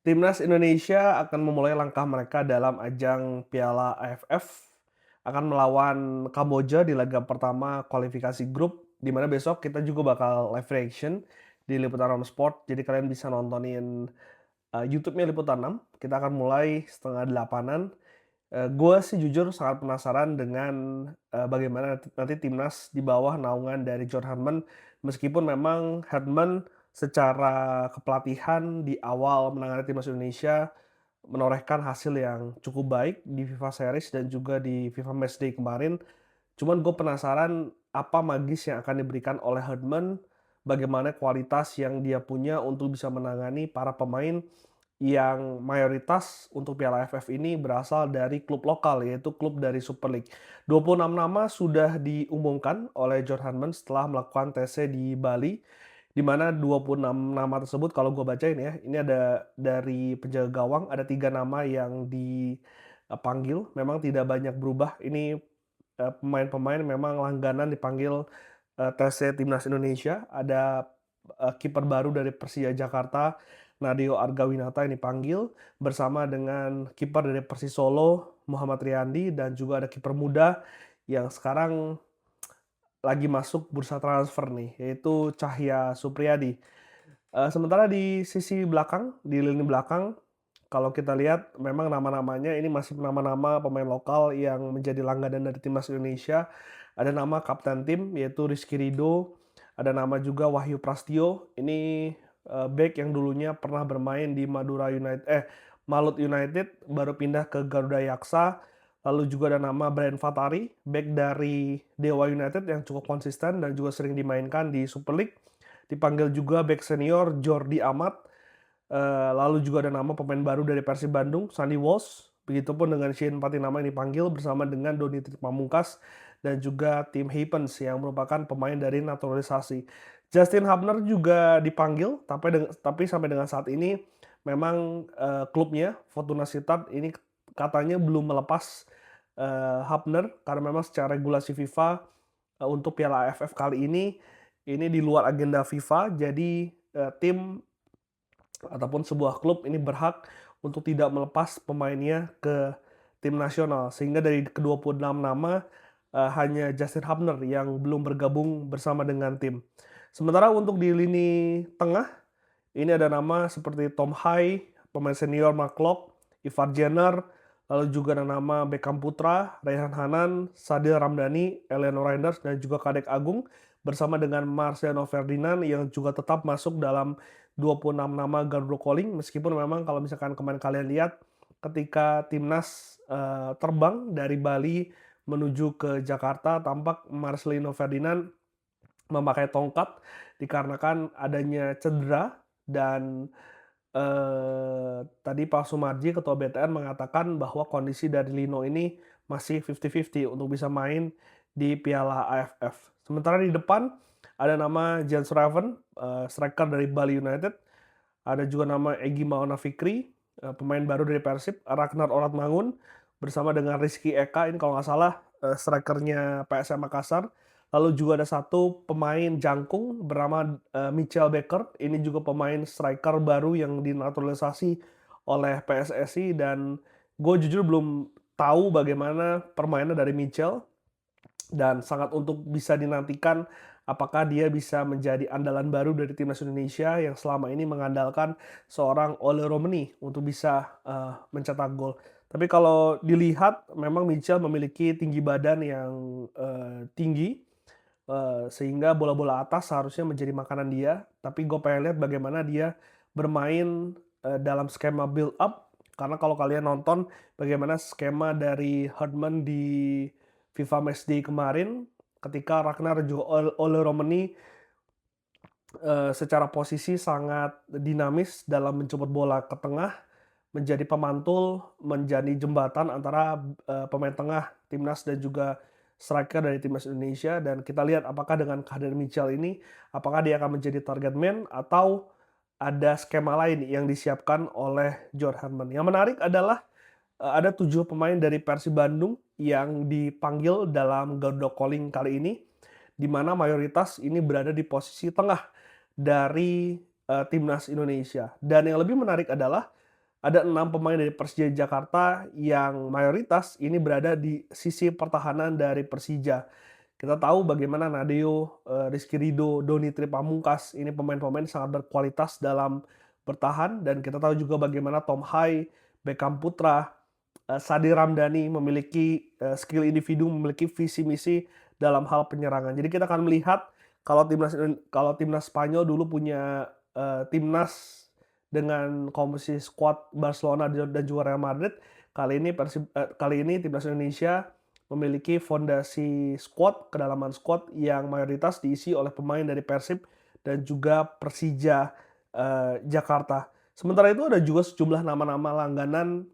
Timnas Indonesia akan memulai langkah mereka dalam ajang Piala AFF, akan melawan Kamboja di laga pertama kualifikasi grup, di mana besok kita juga bakal live reaction di Liputan 6 Sport. Jadi kalian bisa nontonin, YouTube-nya Liputan 6. Kita akan mulai setengah delapanan. Gue sih jujur sangat penasaran dengan, bagaimana nanti timnas di bawah naungan dari John Herdman, meskipun memang Herdman secara kepelatihan di awal menangani timnas Indonesia menorehkan hasil yang cukup baik di FIFA Series dan juga di FIFA Matchday kemarin. Cuman gue penasaran apa magis yang akan diberikan oleh Herdman, bagaimana kualitas yang dia punya untuk bisa menangani para pemain yang mayoritas untuk Piala AFF ini berasal dari klub lokal, yaitu klub dari Super League. 26 nama sudah diumumkan oleh John Herdman setelah melakukan TC di Bali, di mana 26 nama tersebut kalau gue bacain ya, ini ada dari penjaga gawang, ada 3 nama yang dipanggil, memang tidak banyak berubah. Ini pemain-pemain memang langganan dipanggil, TC Timnas Indonesia. Ada, kiper baru dari Persija Jakarta, Nadeo Argawinata yang dipanggil, bersama dengan kiper dari Persis Solo, Muhammad Riyandi, dan juga ada kiper muda yang sekarang lagi masuk bursa transfer nih, yaitu Cahya Supriyadi. Sementara di sisi belakang, di lini belakang, kalau kita lihat memang nama-namanya ini masih nama-nama pemain lokal yang menjadi langganan dari timnas Indonesia. Ada nama kapten tim yaitu Rizky Ridho, ada nama juga Wahyu Prastio, ini, bek yang dulunya pernah bermain di Malut United, baru pindah ke Garuda Yaksa. Lalu juga ada nama Brian Fatari, bek dari Dewa United yang cukup konsisten dan juga sering dimainkan di Super League. Dipanggil juga bek senior Jordi Amat. Lalu juga ada nama pemain baru dari Persib Bandung, Sandy Walsh. Begitupun dengan Shane Patinama yang dipanggil bersama dengan Doni Pamungkas dan juga Tim Haypens yang merupakan pemain dari naturalisasi. Justin Hubner juga dipanggil, tapi sampai dengan saat ini memang, klubnya Fortuna Sittard ini katanya belum melepas, Hubner karena memang secara regulasi FIFA, untuk Piala AFF kali ini di luar agenda FIFA. Jadi, tim ataupun sebuah klub ini berhak untuk tidak melepas pemainnya ke tim nasional. Sehingga dari ke-26 nama, hanya Justin Hubner yang belum bergabung bersama dengan tim. Sementara untuk di lini tengah, ini ada nama seperti Tom Hai, pemain senior Mark Locke, Ivar Jenner, lalu juga ada nama Beckham Putra, Raihan Hanan, Sadil Ramdhani, Eleno Reinders, dan juga Kadek Agung, bersama dengan Marciano Ferdinand yang juga tetap masuk dalam 26 nama Garuda Calling, meskipun memang kalau misalkan kemarin kalian lihat ketika timnas terbang dari Bali menuju ke Jakarta, tampak Marcelino Ferdinand memakai tongkat dikarenakan adanya cedera dan tadi Pak Sumarji, Ketua BTN mengatakan bahwa kondisi dari Lino ini masih 50-50 untuk bisa main di Piala AFF. Sementara di depan ada nama Jens Raven, striker dari Bali United. Ada juga nama Egy Maulana Fikri, pemain baru dari Persib, Ragnar Oratmangun, bersama dengan Rizky Eka, ini kalau nggak salah, strikernya PSM Makassar. Lalu juga ada satu pemain jangkung bernama, Michael Becker, ini juga pemain striker baru yang dinaturalisasi oleh PSSI dan gue jujur belum tahu bagaimana permainan dari Michael dan sangat untuk bisa dinantikan apakah dia bisa menjadi andalan baru dari timnas Indonesia yang selama ini mengandalkan seorang Ole Romeni untuk bisa, mencetak gol. Tapi kalau dilihat memang Michael memiliki tinggi badan yang, tinggi, sehingga bola-bola atas seharusnya menjadi makanan dia, tapi gue pengen lihat bagaimana dia bermain, dalam skema build up, karena kalau kalian nonton bagaimana skema dari Herdman di FIFA Matchday kemarin, ketika Ragnar juga Ole Romani, secara posisi sangat dinamis dalam menjemput bola ke tengah, menjadi pemantul, menjadi jembatan antara, pemain tengah timnas dan juga striker dari timnas Indonesia dan kita lihat apakah dengan kehadiran Michael ini, apakah dia akan menjadi target man atau ada skema lain yang disiapkan oleh John Herdman. Yang menarik adalah, ada 7 pemain dari Persib Bandung yang dipanggil dalam Garuda Calling kali ini, di mana mayoritas ini berada di posisi tengah dari, timnas Indonesia. Dan yang lebih menarik adalah ada 6 pemain dari Persija Jakarta yang mayoritas ini berada di sisi pertahanan dari Persija. Kita tahu bagaimana Nadeo, Rizky Ridho, Doni Tripamungkas, ini pemain-pemain sangat berkualitas dalam bertahan, dan kita tahu juga bagaimana Tom Hai, Beckham Putra, Sadi Ramdhani memiliki, skill individu, memiliki visi misi dalam hal penyerangan. Jadi kita akan melihat kalau timnas Spanyol dulu punya, timnas dengan komposisi skuad Barcelona dan juga Real Madrid, kali ini timnas Indonesia memiliki fondasi skuad, kedalaman skuad yang mayoritas diisi oleh pemain dari Persib dan juga Persija, Jakarta. Sementara itu ada juga sejumlah nama-nama langganan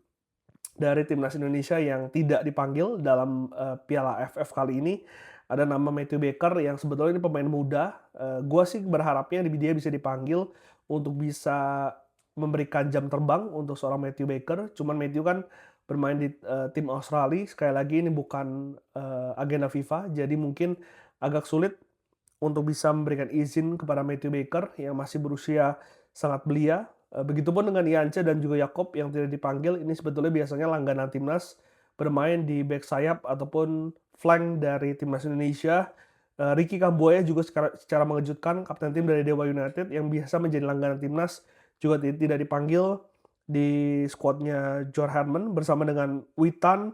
dari timnas Indonesia yang tidak dipanggil dalam, Piala AFF kali ini. Ada nama Mathew Baker yang sebetulnya ini pemain muda, gua sih berharapnya dia bisa dipanggil untuk bisa memberikan jam terbang untuk seorang Mathew Baker. Cuman Mathew kan bermain di, tim Australia, sekali lagi ini bukan, agenda FIFA, jadi mungkin agak sulit untuk bisa memberikan izin kepada Mathew Baker yang masih berusia sangat belia. Begitupun dengan Yance dan juga Yakob yang tidak dipanggil, ini sebetulnya biasanya langganan timnas bermain di bek sayap ataupun flank dari timnas Indonesia. Ricky Kambuaya juga secara mengejutkan, kapten tim dari Dewa United yang biasa menjadi langganan timnas juga tidak dipanggil di skuadnya John Herman bersama dengan Witan.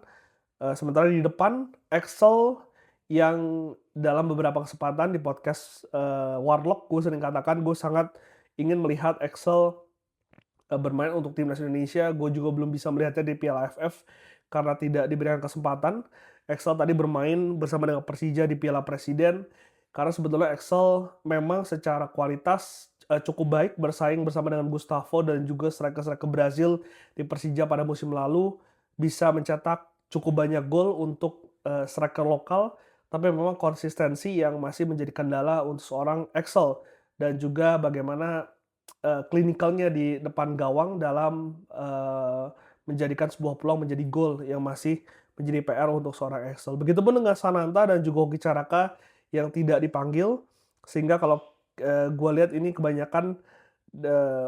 Sementara di depan Axel yang dalam beberapa kesempatan di podcast, Warlock gue sering katakan gue sangat ingin melihat Axel, bermain untuk timnas Indonesia. Gue juga belum bisa melihatnya di Piala AFF karena tidak diberikan kesempatan. Axel tadi bermain bersama dengan Persija di Piala Presiden, karena sebetulnya Axel memang secara kualitas, cukup baik bersaing bersama dengan Gustavo dan juga striker-striker Brazil di Persija pada musim lalu, bisa mencetak cukup banyak gol untuk, striker lokal, tapi memang konsistensi yang masih menjadi kendala untuk seorang Axel, dan juga bagaimana klinikalnya di depan gawang dalam, menjadikan sebuah peluang menjadi gol yang masih menjadi PR untuk seorang Axel. Begitupun dengan Sananta dan juga Hoki Caraka yang tidak dipanggil, sehingga kalau, gua lihat ini kebanyakan,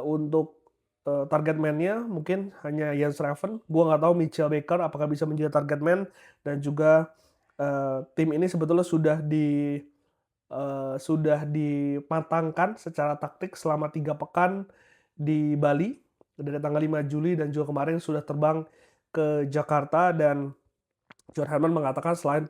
untuk, target man-nya mungkin hanya Jens Schreven. Gua nggak tahu Mitchell Baker apakah bisa menjadi target man, dan juga, tim ini sebetulnya sudah dimatangkan secara taktik selama 3 pekan di Bali, dari tanggal 5 Juli dan juga kemarin sudah terbang ke Jakarta, dan John Herman mengatakan selain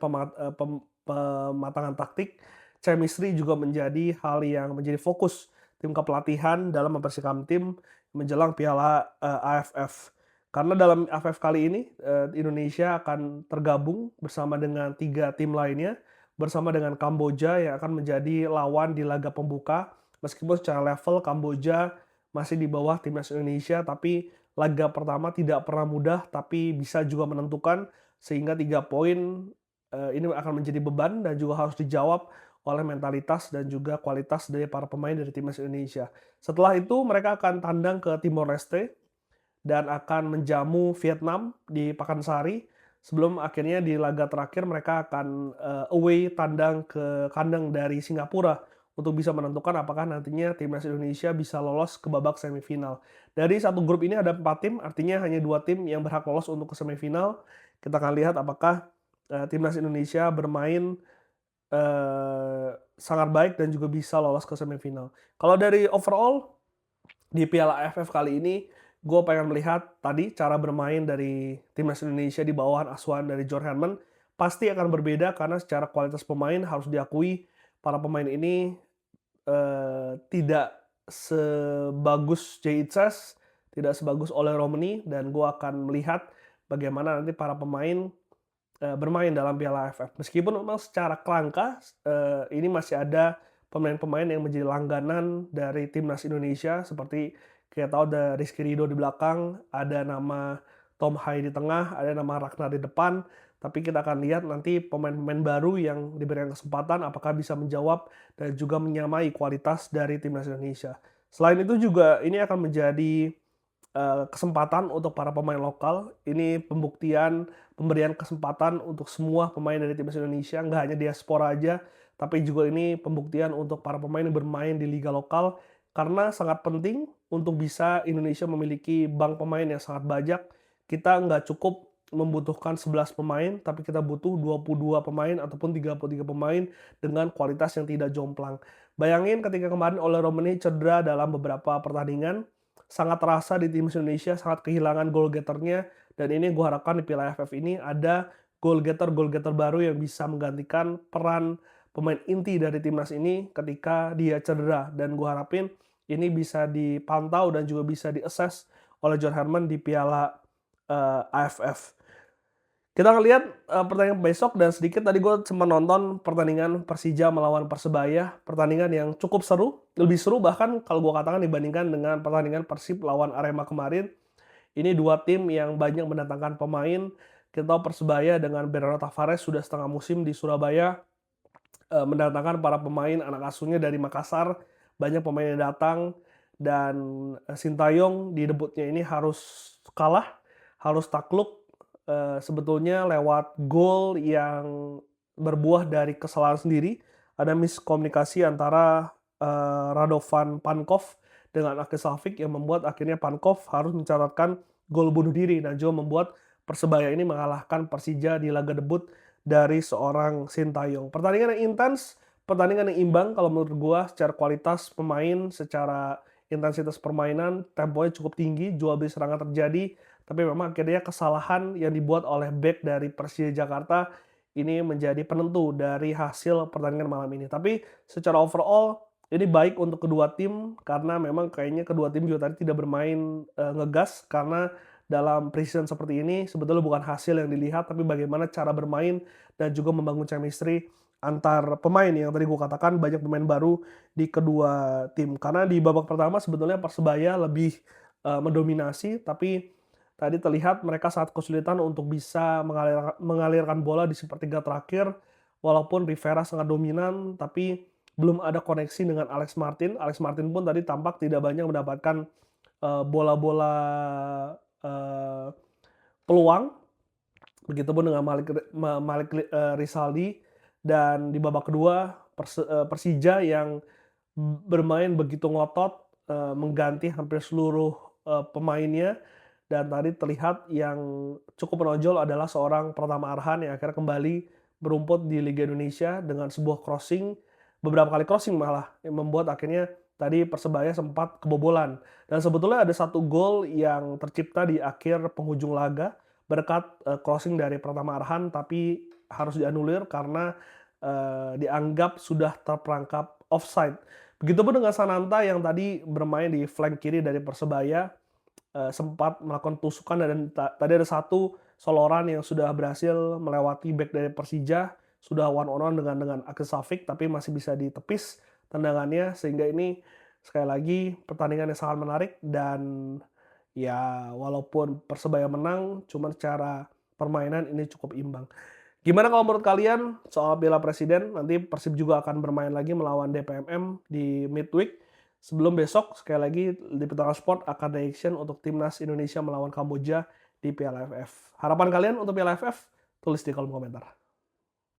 pematangan taktik, chemistry juga menjadi hal yang menjadi fokus tim kepelatihan dalam mempersiapkan tim menjelang Piala, AFF. Karena dalam AFF kali ini, Indonesia akan tergabung bersama dengan 3 tim lainnya, bersama dengan Kamboja yang akan menjadi lawan di laga pembuka. Meskipun secara level Kamboja masih di bawah timnas Indonesia, tapi laga pertama tidak pernah mudah, tapi bisa juga menentukan, sehingga 3 poin, ini akan menjadi beban dan juga harus dijawab oleh mentalitas dan juga kualitas dari para pemain dari timnas Indonesia. Setelah itu mereka akan tandang ke Timor Leste dan akan menjamu Vietnam di Pakansari, sebelum akhirnya di laga terakhir mereka akan, away tandang ke kandang dari Singapura untuk bisa menentukan apakah nantinya timnas Indonesia bisa lolos ke babak semifinal. Dari satu grup ini ada 4 tim, artinya hanya 2 tim yang berhak lolos untuk ke semifinal. Kita akan lihat apakah, timnas Indonesia bermain, sangat baik dan juga bisa lolos ke semifinal. Kalau dari overall di Piala AFF kali ini, gue pengen melihat tadi cara bermain dari timnas Indonesia di bawahan asuhan dari John Herman pasti akan berbeda, karena secara kualitas pemain harus diakui para pemain ini, tidak sebagus Jay Itzes, tidak sebagus Ole Romani, dan gue akan melihat bagaimana nanti para pemain, bermain dalam Piala AFF. Meskipun memang secara kerangka, ini masih ada pemain-pemain yang menjadi langganan dari timnas Indonesia, seperti kita tahu ada Rizky Ridho di belakang, ada nama Tom Hai di tengah, ada nama Ragnar di depan. Tapi kita akan lihat nanti pemain-pemain baru yang diberikan kesempatan apakah bisa menjawab dan juga menyamai kualitas dari timnas Indonesia. Selain itu juga ini akan menjadi, kesempatan untuk para pemain lokal. Ini pemberian kesempatan untuk semua pemain dari timnas Indonesia, nggak hanya diaspora aja, tapi juga ini pembuktian untuk para pemain yang bermain di liga lokal, karena sangat penting untuk bisa Indonesia memiliki bank pemain yang sangat banyak. Kita nggak cukup membutuhkan 11 pemain, tapi kita butuh 22 pemain ataupun 33 pemain dengan kualitas yang tidak jomplang. Bayangin ketika kemarin Ole Romeni cedera dalam beberapa pertandingan, sangat terasa di timnas Indonesia, sangat kehilangan goal getternya, dan ini gue harapkan di Piala AFF ini ada goal getter baru yang bisa menggantikan peran pemain inti dari timnas ini ketika dia cedera, dan gue harapin ini bisa dipantau dan juga bisa di-assess oleh John Herman di Piala AFF. Kita ngelihat pertandingan besok, dan sedikit tadi gue sempat nonton pertandingan Persija melawan Persebaya, pertandingan yang cukup seru, lebih seru bahkan kalau gue katakan dibandingkan dengan pertandingan Persib lawan Arema kemarin. Ini dua tim yang banyak mendatangkan pemain. Kita tahu Persebaya dengan Bernardo Tavares sudah setengah musim di Surabaya, mendatangkan para pemain anak asuhnya dari Makassar, banyak pemain yang datang, dan Sintayong di debutnya ini harus kalah, harus takluk, sebetulnya lewat gol yang berbuah dari kesalahan sendiri. Ada miskomunikasi antara Radovan Pankov dengan Ake Safik yang membuat akhirnya Pankov harus mencatatkan gol bunuh diri, dan juga membuat Persebaya ini mengalahkan Persija di laga debut dari seorang Sintayong. Pertandingan yang intens, pertandingan yang imbang kalau menurut gua, secara kualitas pemain, secara intensitas permainan, temponya cukup tinggi, jual beli serangan terjadi, tapi memang akhirnya kesalahan yang dibuat oleh bek dari Persija Jakarta ini menjadi penentu dari hasil pertandingan malam ini. Tapi secara overall ini baik untuk kedua tim, karena memang kayaknya kedua tim juga tadi tidak bermain ngegas, karena dalam pre-season seperti ini sebetulnya bukan hasil yang dilihat, tapi bagaimana cara bermain dan juga membangun chemistry antar pemain yang tadi gue katakan banyak pemain baru di kedua tim. Karena di babak pertama sebetulnya Persebaya lebih mendominasi, tapi tadi terlihat mereka sangat kesulitan untuk bisa mengalirkan bola di sepertiga terakhir. Walaupun Rivera sangat dominan, tapi belum ada koneksi dengan Alex Martin. Alex Martin pun tadi tampak tidak banyak mendapatkan bola-bola uh, peluang, begitupun dengan Malik Rizaldi. Dan di babak kedua Persija yang bermain begitu ngotot, mengganti hampir seluruh pemainnya, dan tadi terlihat yang cukup menonjol adalah seorang Pratama Arhan yang akhirnya kembali berumput di Liga Indonesia dengan sebuah crossing, beberapa kali crossing malah, yang membuat akhirnya tadi Persebaya sempat kebobolan. Dan sebetulnya ada satu gol yang tercipta di akhir penghujung laga berkat crossing dari Pratama Arhan, tapi harus dianulir karena dianggap sudah terperangkap offside. Begitupun dengan Sananta yang tadi bermain di flank kiri dari Persebaya, sempat melakukan tusukan, dan tadi ada satu soloran yang sudah berhasil melewati back dari Persija, sudah one on one dengan Ake Safik, tapi masih bisa ditepis tendangannya, sehingga ini sekali lagi pertandingan yang sangat menarik. Dan ya walaupun Persebaya menang, cuman secara permainan ini cukup imbang. Gimana kalau menurut kalian soal Piala Presiden? Nanti Persib juga akan bermain lagi melawan DPMM di midweek. Sebelum besok, sekali lagi di Petara Sport akan reaction untuk Timnas Indonesia melawan Kamboja di Piala AFF. Harapan kalian untuk Piala AFF? Tulis di kolom komentar.